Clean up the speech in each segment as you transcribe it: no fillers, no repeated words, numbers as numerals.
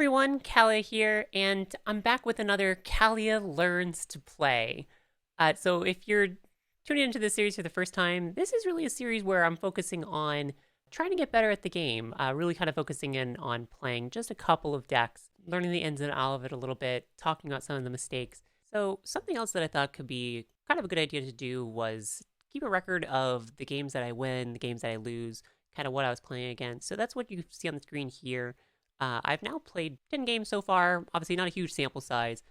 everyone, Calliaa here, and I'm back with another Calliaa Learns to play. So if you're tuning into this series for the first time, this is really a series where I'm focusing on trying to get better at the game, really kind of focusing in on playing just a couple of decks, learning the ins and outs of it a little bit, talking about some of the mistakes. So something else that I thought could be kind of a good idea to do was keep a record of the games that I win, the games that I lose, kind of what I was playing against. So that's what you see on the screen here. I've now played 10 games so far, obviously not a huge sample size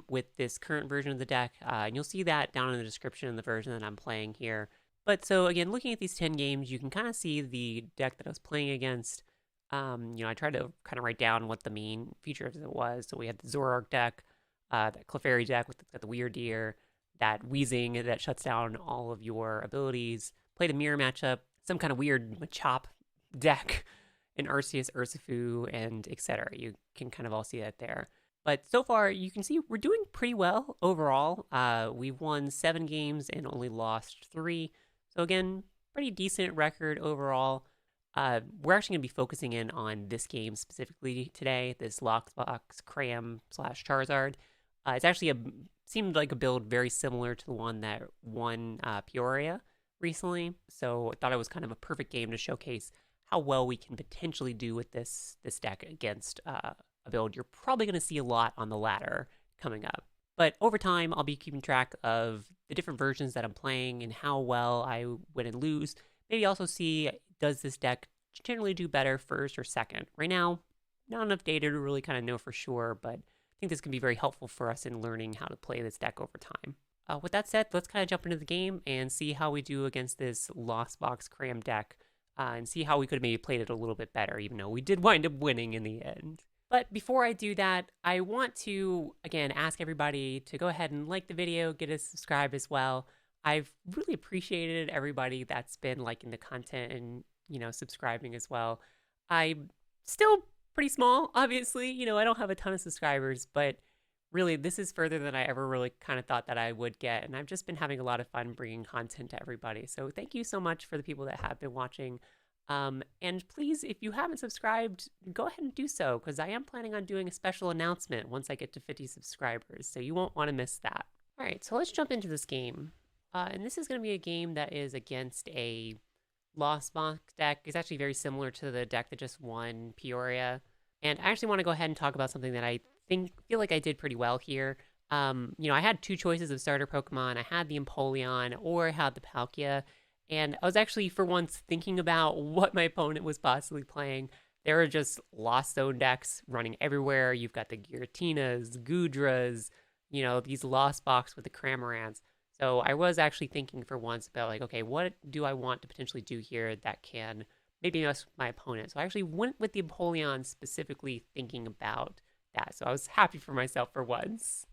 with this current version of the deck, and you'll see that down in the description of the version that I'm playing here. But so again, looking at these 10 games, you can kind of see the deck that I was playing against. I tried to kind of write down what the main features of it was. So we had the Zoroark deck, that Clefairy deck with the Weird Deer, that Wheezing that shuts down all of your abilities, played a mirror matchup, some kind of weird Machop deck, an Arceus, Urshifu, and etc. You can kind of all see that there. But so far, you can see we're doing pretty well overall. We've won 7 games and only lost 3. So again, pretty decent record overall. We're actually going to be focusing in on this game specifically today, this Lost Cram / Charizard. It's actually seemed like a build very similar to the one that won Peoria recently. So I thought it was kind of a perfect game to showcase how well we can potentially do with this deck against a build you're probably going to see a lot on the ladder coming up. But over time, I'll be keeping track of the different versions that I'm playing and how well I win and lose. Maybe also see, does this deck generally do better first or second? Right now, not enough data to really kind of know for sure, but I think this can be very helpful for us in learning how to play this deck over time. With that said, let's kind of jump into the game and see how we do against this Lost Box Cram deck. And see how we could have maybe played it a little bit better, even though we did wind up winning in the end. But before I do that, I want to, again, ask everybody to go ahead and like the video, get us subscribed as well. I've really appreciated everybody that's been liking the content and, subscribing as well. I'm still pretty small, obviously. I don't have a ton of subscribers, but really, this is further than I ever really kind of thought that I would get, and I've just been having a lot of fun bringing content to everybody. So thank you so much for the people that have been watching. And please, if you haven't subscribed, go ahead and do so, because I am planning on doing a special announcement once I get to 50 subscribers, so you won't want to miss that. All right, so let's jump into this game. And this is going to be a game that is against a Lost Box deck. It's actually very similar to the deck that just won Peoria. And I actually want to go ahead and talk about something that I feel like I did pretty well here. I had 2 choices of starter Pokemon. I had the Empoleon or I had the Palkia. And I was actually, for once, thinking about what my opponent was possibly playing. There are just Lost Zone decks running everywhere. You've got the Giratinas, Goodras, these Lost Box with the Cramorants. So I was actually thinking for once about okay, what do I want to potentially do here that can maybe mess with my opponent? So I actually went with the Empoleon specifically thinking about that. So I was happy for myself for once.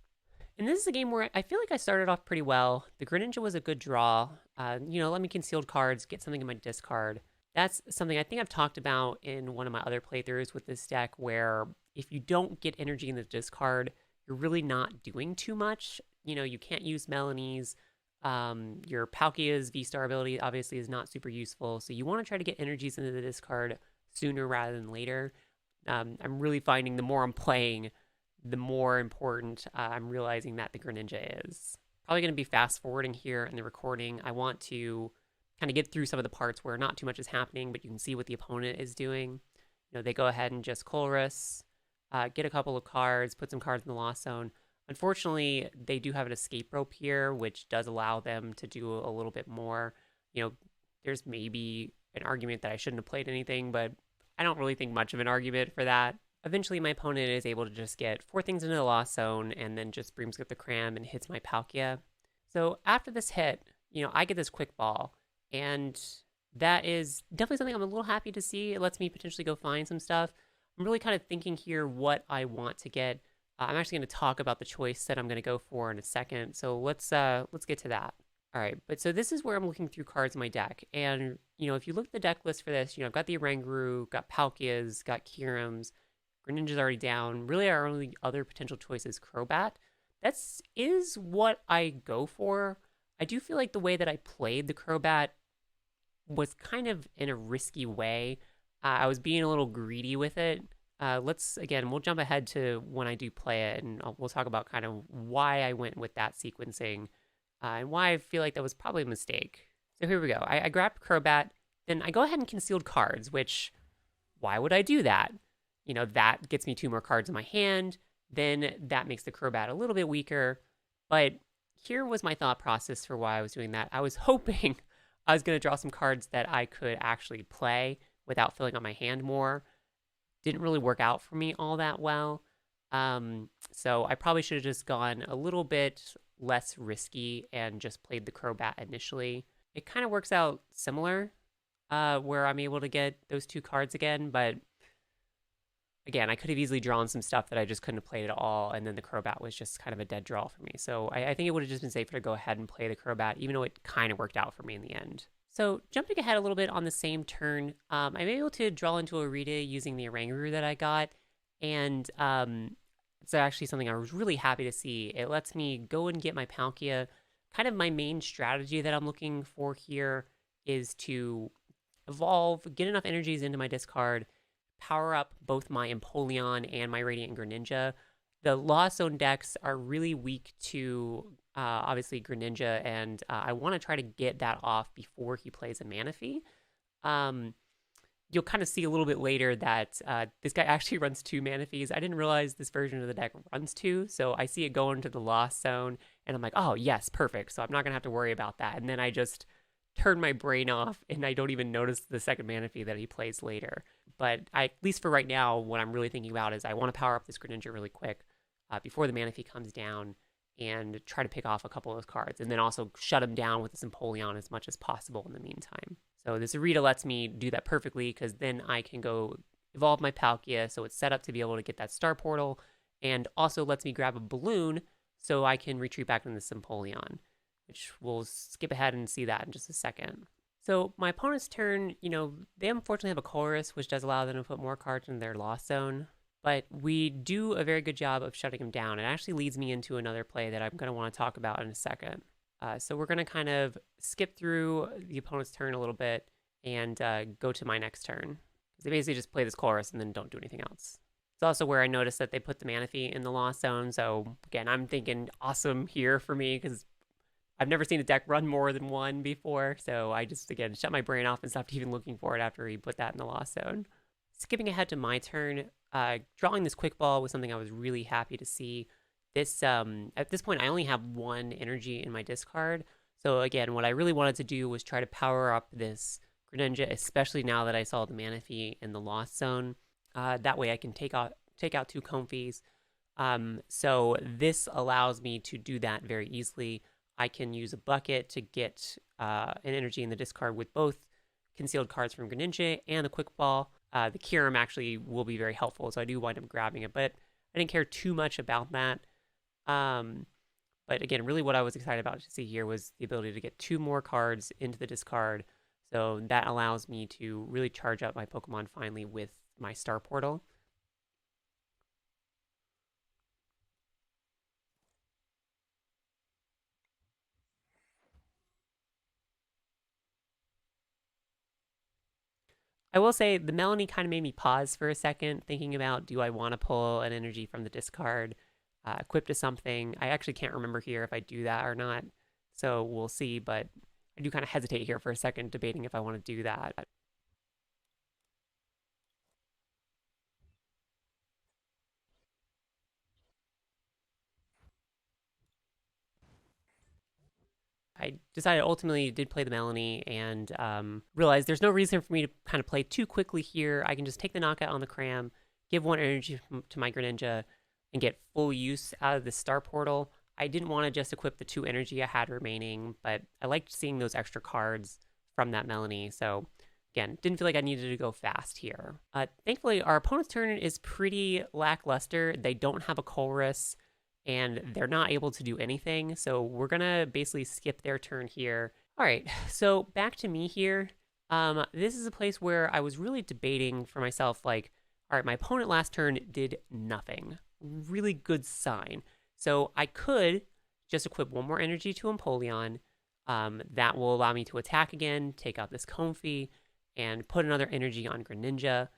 And this is a game where I feel like I started off pretty well. The Greninja was a good draw. Let me concealed cards, get something in my discard. That's something I think I've talked about in one of my other playthroughs with this deck, where if you don't get energy in the discard, you're really not doing too much. You can't use Melanie's. Your Palkia's VSTAR ability obviously is not super useful. So you want to try to get energies into the discard sooner rather than later. I'm really finding the more I'm playing, the more important I'm realizing that the Greninja is. Probably going to be fast forwarding here in the recording. I want to kind of get through some of the parts where not too much is happening, but you can see what the opponent is doing. They go ahead and just Colress, get a couple of cards, put some cards in the Lost Zone. Unfortunately, they do have an escape rope here, which does allow them to do a little bit more. There's maybe an argument that I shouldn't have played anything, but I don't really think much of an argument for that. Eventually, my opponent is able to just get 4 things into the Lost Zone and then just brings up the Cram and hits my Palkia. So after this hit, I get this quick ball, and that is definitely something I'm a little happy to see. It lets me potentially go find some stuff. I'm really kind of thinking here what I want to get. I'm actually going to talk about the choice that I'm going to go for in a second. So let's get to that. All right, but so this is where I'm looking through cards in my deck. And, if you look at the deck list for this, I've got the Oranguru, got Palkias, got Kyurems, Greninja's already down. Really, our only other potential choice is Crobat. That is what I go for. I do feel like the way that I played the Crobat was kind of in a risky way. I was being a little greedy with it. we'll jump ahead to when I do play it, and we'll talk about kind of why I went with that sequencing and why I feel like that was probably a mistake. So here we go. I grabbed Crobat, then I go ahead and concealed cards, which, why would I do that? You know, that gets me 2 more cards in my hand, then that makes the Crobat a little bit weaker, but here was my thought process for why I was doing that. I was hoping I was going to draw some cards that I could actually play without filling up my hand more. Didn't really work out for me all that well. So I probably should have just gone a little bit less risky and just played the Crobat initially. It kind of works out similar, where I'm able to get those 2 cards again, but again, I could have easily drawn some stuff that I just couldn't have played at all, and then the Crobat was just kind of a dead draw for me. So I think it would have just been safer to go ahead and play the Crobat, even though it kind of worked out for me in the end. So jumping ahead a little bit on the same turn, I'm able to draw into Irida using the Oranguru that I got, and it's actually something I was really happy to see. It lets me go and get my Palkia. Kind of my main strategy that I'm looking for here is to evolve, get enough energies into my discard, power up both my Empoleon and my Radiant Greninja. The Lost Zone decks are really weak to, obviously, Greninja, and I want to try to get that off before he plays a Manaphy. You'll kind of see a little bit later that this guy actually runs 2 Manaphys. I didn't realize this version of the deck runs 2, so I see it going to the Lost Zone, and I'm like, oh, yes, perfect, so I'm not going to have to worry about that. And then I just turn my brain off, and I don't even notice the second Manaphy that he plays later. But at least for right now, what I'm really thinking about is I want to power up this Greninja really quick before the Manaphy comes down and try to pick off a couple of those cards, and then also shut him down with this Empoleon as much as possible in the meantime. So this Irida lets me do that perfectly, because then I can go evolve my Palkia, so it's set up to be able to get that Star Portal, and also lets me grab a Balloon so I can retreat back into this Empoleon, which we'll skip ahead and see that in just a second. So my opponent's turn, you know, they unfortunately have a Chorus, which does allow them to put more cards in their Lost Zone, but we do a very good job of shutting him down. It actually leads me into another play that I'm going to want to talk about in a second. So we're going to kind of skip through the opponent's turn a little bit and go to my next turn. They basically just play this Chorus and then don't do anything else. It's also where I noticed that they put the Manaphy in the Lost Zone, so again, I'm thinking awesome here for me, because I've never seen a deck run more than 1 before, so I just, again, shut my brain off and stopped even looking for it after he put that in the Lost Zone. Skipping ahead to my turn, drawing this Quick Ball was something I was really happy to see. This at this point, I only have 1 energy in my discard, so again, what I really wanted to do was try to power up this Greninja, especially now that I saw the Manaphy in the Lost Zone. That way I can take out 2 Comfeys. So this allows me to do that very easily. I can use a bucket to get an energy in the discard with both concealed cards from Greninja and a Quick Ball. The Kyurem actually will be very helpful, so I do wind up grabbing it, but I didn't care too much about that. But again, really what I was excited about to see here was the ability to get 2 more cards into the discard, so that allows me to really charge up my Pokemon finally with my Star Portal. I will say the Melanie kind of made me pause for a second, thinking about, do I want to pull an energy from the discard, equip to something? I actually can't remember here if I do that or not, so we'll see, but I do kind of hesitate here for a second, debating if I want to do that. I decided ultimately did play the Melanie and realized there's no reason for me to kind of play too quickly here. I can just take the knockout on the Cram, give 1 energy to my Greninja, and get full use out of the Star Portal. I didn't want to just equip the 2 energy I had remaining, but I liked seeing those extra cards from that Melanie, so again, didn't feel like I needed to go fast here. Thankfully, our opponent's turn is pretty lackluster. They don't have a Chorus, and they're not able to do anything, so we're gonna basically skip their turn here. All right, so back to me here. This is a place where I was really debating for myself, like, all right, my opponent last turn did nothing. Really good sign. So I could just equip 1 more energy to Empoleon. That will allow me to attack again, take out this Comfey, and put another energy on Greninja.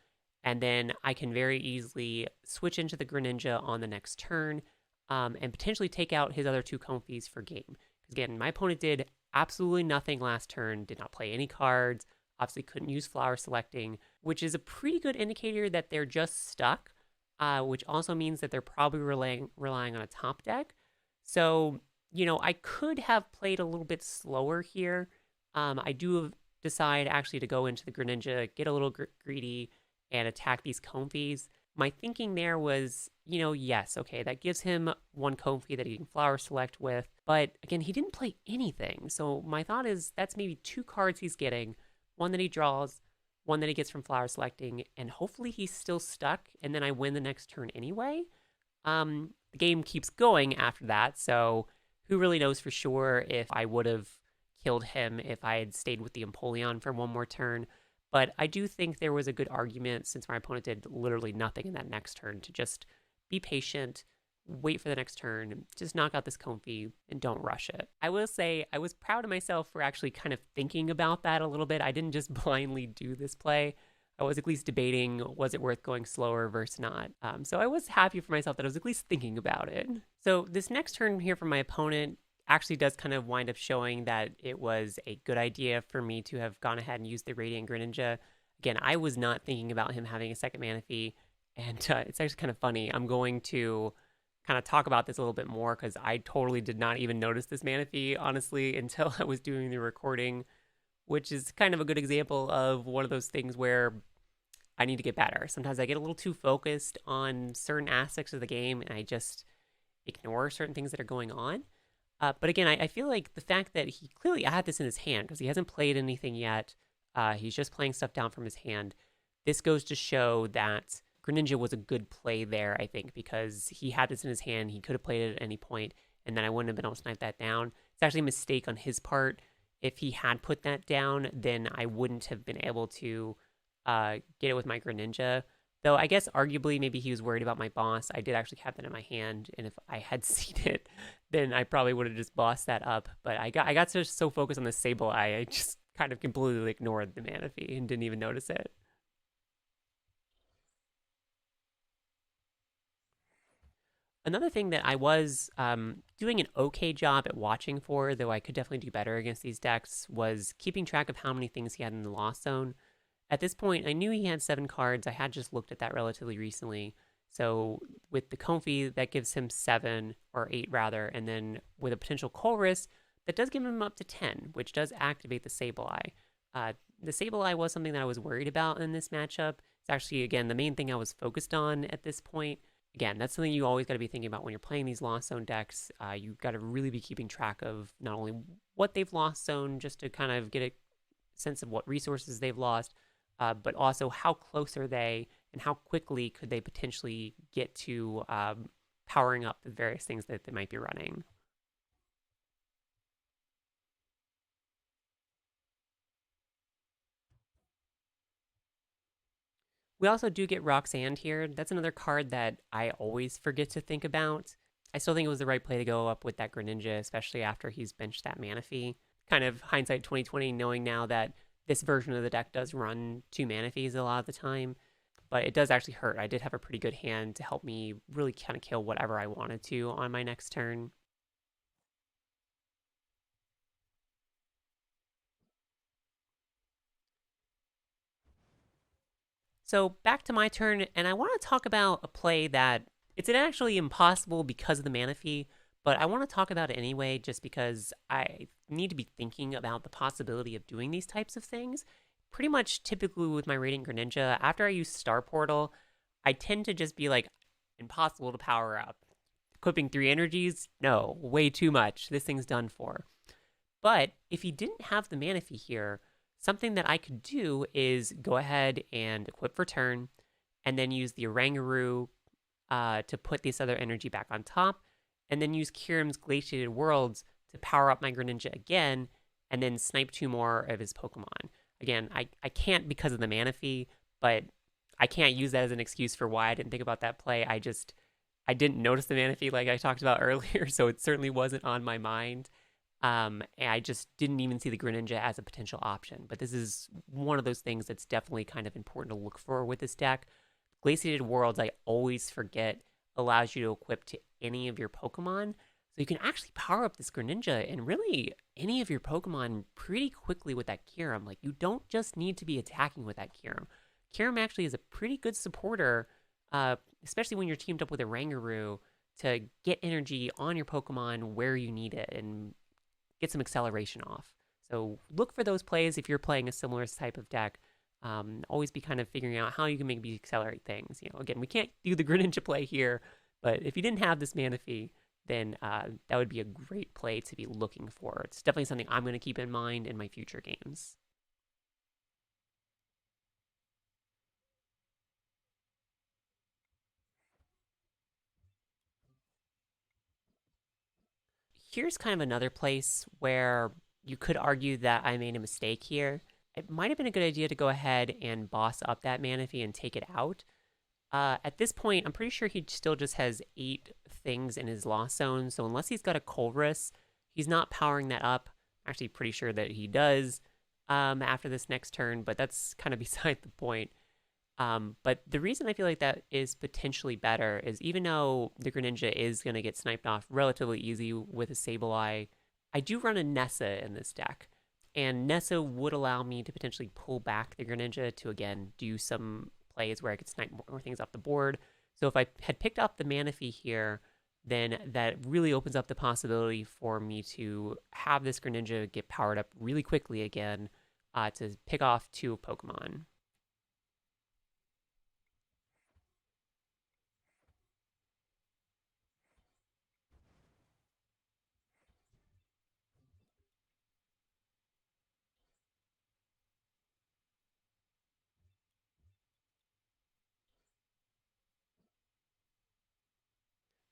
and then I can very easily switch into the Greninja on the next turn, and potentially take out his other two Comfies for game. Again, my opponent did absolutely nothing last turn, did not play any cards, obviously couldn't use flower selecting, which is a pretty good indicator that they're just stuck, which also means that they're probably relying on a top deck. So, I could have played a little bit slower here. I do decide actually to go into the Greninja, get a little greedy, and attack these Comfies. My thinking there was, yes, okay, that gives him one Comfy that he can flower select with. But again, he didn't play anything. So my thought is that's maybe two cards he's getting, one that he draws, one that he gets from flower selecting, and hopefully he's still stuck, and then I win the next turn anyway. The game keeps going after that, so who really knows for sure if I would have killed him if I had stayed with the Empoleon for one more turn. But I do think there was a good argument, since my opponent did literally nothing in that next turn, to just be patient, wait for the next turn, just knock out this Comfy, and don't rush it. I will say I was proud of myself for actually kind of thinking about that a little bit. I didn't just blindly do this play. I was at least debating, was it worth going slower versus not? So I was happy for myself that I was at least thinking about it. So this next turn here from my opponent actually does kind of wind up showing that it was a good idea for me to have gone ahead and used the Radiant Greninja. Again, I was not thinking about him having a second Manaphy, and it's actually kind of funny. I'm going to kind of talk about this a little bit more because I totally did not even notice this Manaphy, honestly, until I was doing the recording, which is kind of a good example of one of those things where I need to get better. Sometimes I get a little too focused on certain aspects of the game and I just ignore certain things that are going on. But again, I feel like the fact that he clearly had this in his hand because he hasn't played anything yet. He's just playing stuff down from his hand. This goes to show that Greninja was a good play there, I think, because he had this in his hand. He could have played it at any point, and then I wouldn't have been able to snipe that down. It's actually a mistake on his part. If he had put that down, then I wouldn't have been able to get it with my Greninja. Though I guess arguably maybe he was worried about my boss. I did actually have that in my hand, and if I had seen it, then I probably would have just bossed that up. But I got so focused on the Sableye, I just kind of completely ignored the Manaphy and didn't even notice it. Another thing that I was doing an okay job at watching for, though I could definitely do better against these decks, was keeping track of how many things he had in the Lost Zone. At this point, I knew he had 7 cards. I had just looked at that relatively recently. So with the Comfy, that gives him 7, or 8 rather, and then with a potential Colress, that does give him up to 10, which does activate the Sableye. The Sableye was something that I was worried about in this matchup. It's actually, again, the main thing I was focused on at this point. Again, that's something you always got to be thinking about when you're playing these Lost Zone decks. You've got to really be keeping track of not only what they've Lost Zone, just to kind of get a sense of what resources they've lost, but also how close are they and how quickly could they potentially get to powering up the various things that they might be running. We also do get Roxanne here. That's another card that I always forget to think about. I still think it was the right play to go up with that Greninja, especially after he's benched that Manaphy. Kind of hindsight 2020, knowing now that this version of the deck does run 2 Manaphies a lot of the time, but it does actually hurt. I did have a pretty good hand to help me really kind of kill whatever I wanted to on my next turn. So back to my turn, and I want to talk about a play that it's actually impossible because of the Manaphy, but I want to talk about it anyway just because I need to be thinking about the possibility of doing these types of things. Pretty much typically with my Radiant Greninja, after I use Star Portal, I tend to just be like, impossible to power up. Equipping 3 energies? No, way too much. This thing's done for. But if he didn't have the Manaphy here, something that I could do is go ahead and equip for turn, and then use the Oranguru to put this other energy back on top, and then use Kyurem's Glaciated Worlds to power up my Greninja again, and then snipe 2 more of his Pokemon. Again, I can't because of the Manaphy, but I can't use that as an excuse for why I didn't think about that play. I didn't notice the Manaphy like I talked about earlier, so it certainly wasn't on my mind. And I just didn't even see the Greninja as a potential option. But this is one of those things that's definitely kind of important to look for with this deck. Glaciated Worlds, I always forget, allows you to equip to any of your Pokemon. So you can actually power up this Greninja and really any of your Pokemon pretty quickly with that Kyurem. Like, you don't just need to be attacking with that Kyurem. Kyurem actually is a pretty good supporter, especially when you're teamed up with a Oranguru, to get energy on your Pokemon where you need it and get some acceleration off. So look for those plays if you're playing a similar type of deck. Always be kind of figuring out how you can maybe accelerate things. You know, again, we can't do the Greninja play here, but if you didn't have this Manaphy, then that would be a great play to be looking for. It's definitely something I'm going to keep in mind in my future games. Here's kind of another place where you could argue that I made a mistake here. It might have been a good idea to go ahead and boss up that Manaphy and take it out. At this point, I'm pretty sure he still just has 8 things in his Lost Zone, so unless he's got a Colress, he's not powering that up. I'm actually pretty sure that he does after this next turn, but that's kind of beside the point. But the reason I feel like that is potentially better is even though the Greninja is going to get sniped off relatively easy with a Sableye, I do run a Nessa in this deck. And Nessa would allow me to potentially pull back the Greninja to, again, do some plays where I could snipe more things off the board. So if I had picked up the Manaphy here, then that really opens up the possibility for me to have this Greninja get powered up really quickly again to pick off 2 Pokemon.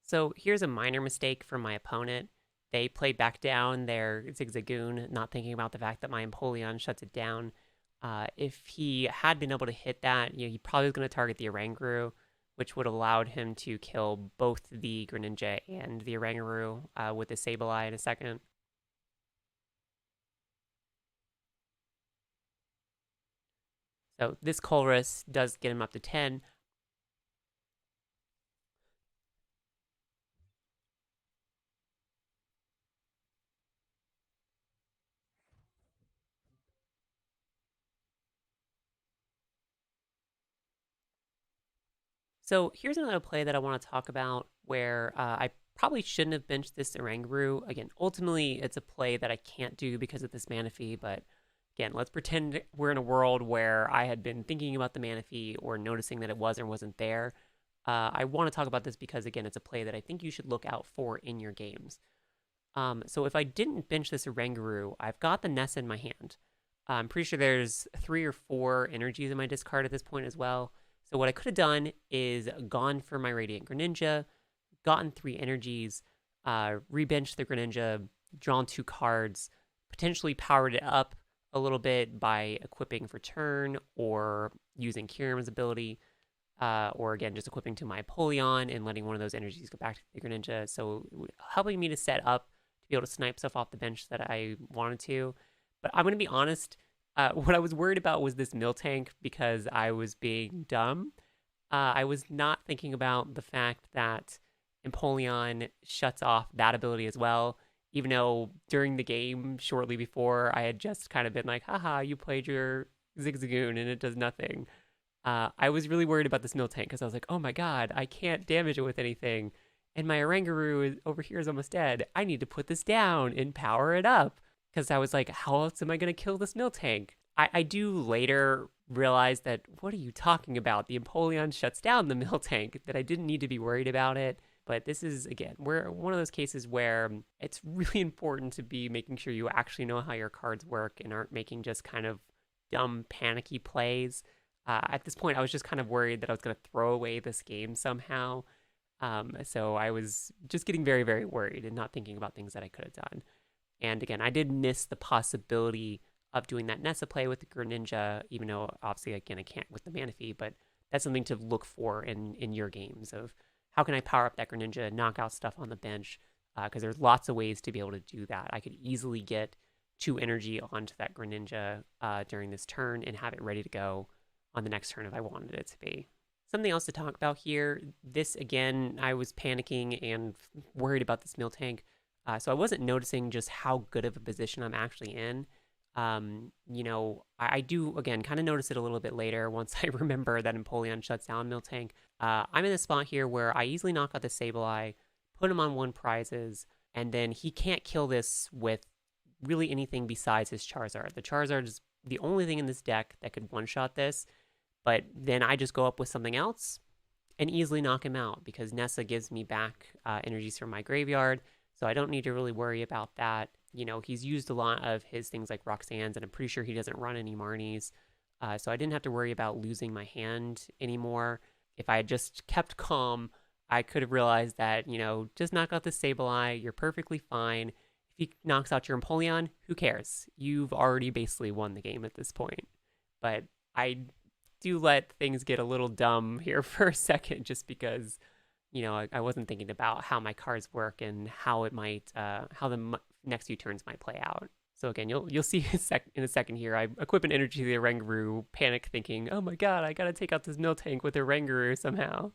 So here's a minor mistake from my opponent. They played back down their Zigzagoon, not thinking about the fact that my Empoleon shuts it down. If he had been able to hit that, he probably was going to target the Oranguru, which would have allowed him to kill both the Greninja and the Oranguru with the Sableye in a second. So this Colress does get him up to 10. So here's another play that I want to talk about where I probably shouldn't have benched this Oranguru. Again, ultimately, it's a play that I can't do because of this Manaphy, but again, let's pretend we're in a world where I had been thinking about the Manaphy or noticing that it was or wasn't there. I want to talk about this because, again, it's a play that I think you should look out for in your games. So if I didn't bench this Oranguru, I've got the Nessa in my hand. I'm pretty sure there's 3 or 4 energies in my discard at this point as well. So what I could have done is gone for my Radiant Greninja, gotten 3 energies, rebenched the Greninja, drawn 2 cards, potentially powered it up a little bit by equipping for turn or using Kyurem's ability, or again, just equipping to my Empoleon and letting one of those energies go back to the Greninja. So helping me to set up to be able to snipe stuff off the bench that I wanted to. But I'm going to be honest, what I was worried about was this Miltank because I was being dumb. I was not thinking about the fact that Empoleon shuts off that ability as well, even though during the game, shortly before, I had just kind of been like, haha, you played your Zigzagoon and it does nothing. I was really worried about this Miltank because I was like, oh my god, I can't damage it with anything. And my Oranguru over here is almost dead. I need to put this down and power it up because I was like, how else am I going to kill this Miltank? I do later realize that, what are you talking about? The Empoleon shuts down the Miltank, that I didn't need to be worried about it. But this is, again, we're one of those cases where it's really important to be making sure you actually know how your cards work and aren't making just kind of dumb, panicky plays. At this point, I was just kind of worried that I was going to throw away this game somehow. So I was just getting very, very worried and not thinking about things that I could have done. And again, I did miss the possibility of doing that Nessa play with the Greninja, even though obviously, again, I can't with the Manaphy, but that's something to look for in your games of how can I power up that Greninja, knock out stuff on the bench, because there's lots of ways to be able to do that. I could easily get 2 energy onto that Greninja during this turn and have it ready to go on the next turn if I wanted it to be. Something else to talk about here. This, again, I was panicking and worried about this Miltank. So I wasn't noticing just how good of a position I'm actually in. You know, I do, again, kind of notice it a little bit later once I remember that Empoleon shuts down Miltank. I'm in a spot here where I easily knock out the Sableye, put him on 1 prizes, and then he can't kill this with really anything besides his Charizard. The Charizard is the only thing in this deck that could one-shot this, but then I just go up with something else and easily knock him out because Nessa gives me back energies from my graveyard, so I don't need to really worry about that. You know, he's used a lot of his things like Roxanne's, and I'm pretty sure he doesn't run any Marnies, so I didn't have to worry about losing my hand anymore. If I had just kept calm, I could have realized that, you know, just knock out the Sableye, you're perfectly fine. If he knocks out your Empoleon, who cares? You've already basically won the game at this point. But I do let things get a little dumb here for a second just because, you know, I wasn't thinking about how my cards work and how it might, how the next few turns might play out. So again, you'll see in a second here, I equip an energy to the Oranguru, panic thinking, oh my god, I gotta take out this Miltank with Oranguru somehow.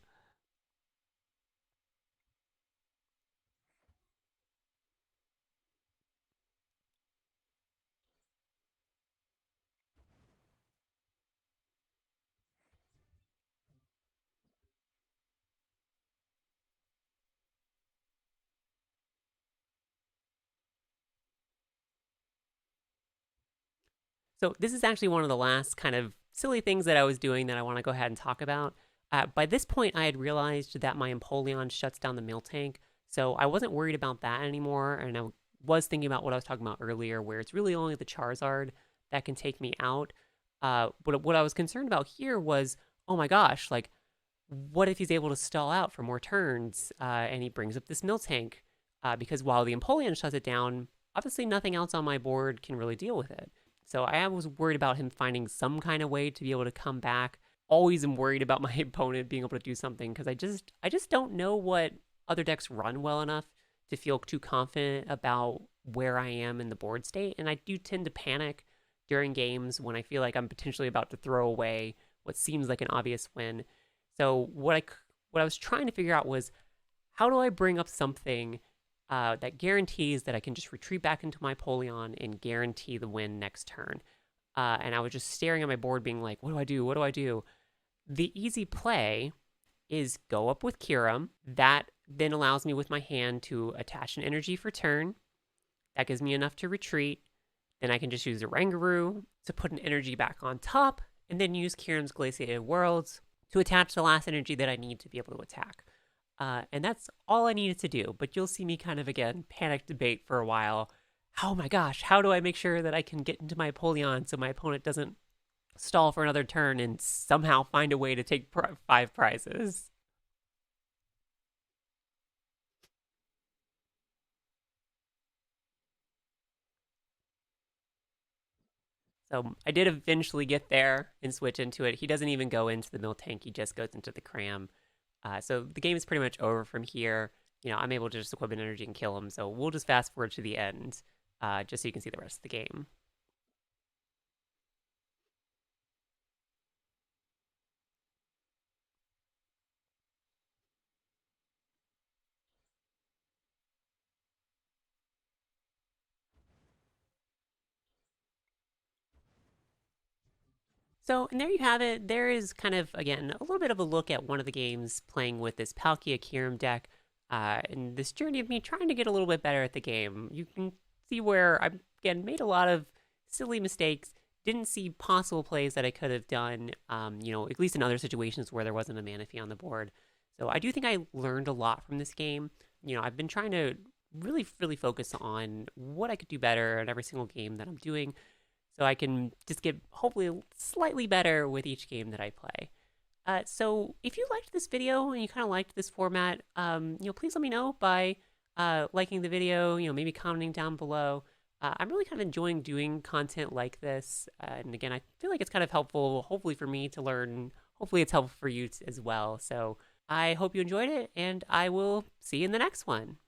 So this is actually one of the last kind of silly things that I was doing that I want to go ahead and talk about. By this point, I had realized that my Empoleon shuts down the Miltank, so I wasn't worried about that anymore, and I was thinking about what I was talking about earlier, where it's really only the Charizard that can take me out. But what I was concerned about here was, oh my gosh, like, what if he's able to stall out for more turns, and he brings up this Miltank? Because while the Empoleon shuts it down, obviously nothing else on my board can really deal with it. So I was worried about him finding some kind of way to be able to come back. Always am worried about my opponent being able to do something because I just don't know what other decks run well enough to feel too confident about where I am in the board state. And I do tend to panic during games when I feel like I'm potentially about to throw away what seems like an obvious win. So what I was trying to figure out was, how do I bring up something that guarantees that I can just retreat back into my Empoleon and guarantee the win next turn. And I was just staring at my board being like, what do I do? What do I do? The easy play is go up with Kyurem. That then allows me with my hand to attach an energy for turn. That gives me enough to retreat. Then I can just use Oranguru to put an energy back on top, and then use Kyurem's Glaciated Worlds to attach the last energy that I need to be able to attack. And that's all I needed to do. But you'll see me kind of, again, panic debate for a while. Oh my gosh, how do I make sure that I can get into my Empoleon so my opponent doesn't stall for another turn and somehow find a way to take 5 prizes? So I did eventually get there and switch into it. He doesn't even go into the Miltank, he just goes into the Cram. So the game is pretty much over from here. You know, I'm able to just equip an energy and kill him. So we'll just fast forward to the end, just so you can see the rest of the game. So, and there you have it. There is kind of, again, a little bit of a look at one of the games playing with this Palkia Kyurem deck, and this journey of me trying to get a little bit better at the game. You can see where I, again, made a lot of silly mistakes, didn't see possible plays that I could have done, you know, at least in other situations where there wasn't a mana fee on the board. So I do think I learned a lot from this game. You know, I've been trying to really focus on what I could do better in every single game that I'm doing, so I can just get hopefully slightly better with each game that I play. So if you liked this video and you kind of liked this format, you know, please let me know by liking the video, you know, maybe commenting down below. I'm really kind of enjoying doing content like this. And again, I feel like it's kind of helpful, hopefully for me to learn. Hopefully it's helpful for you as well. So I hope you enjoyed it, and I will see you in the next one.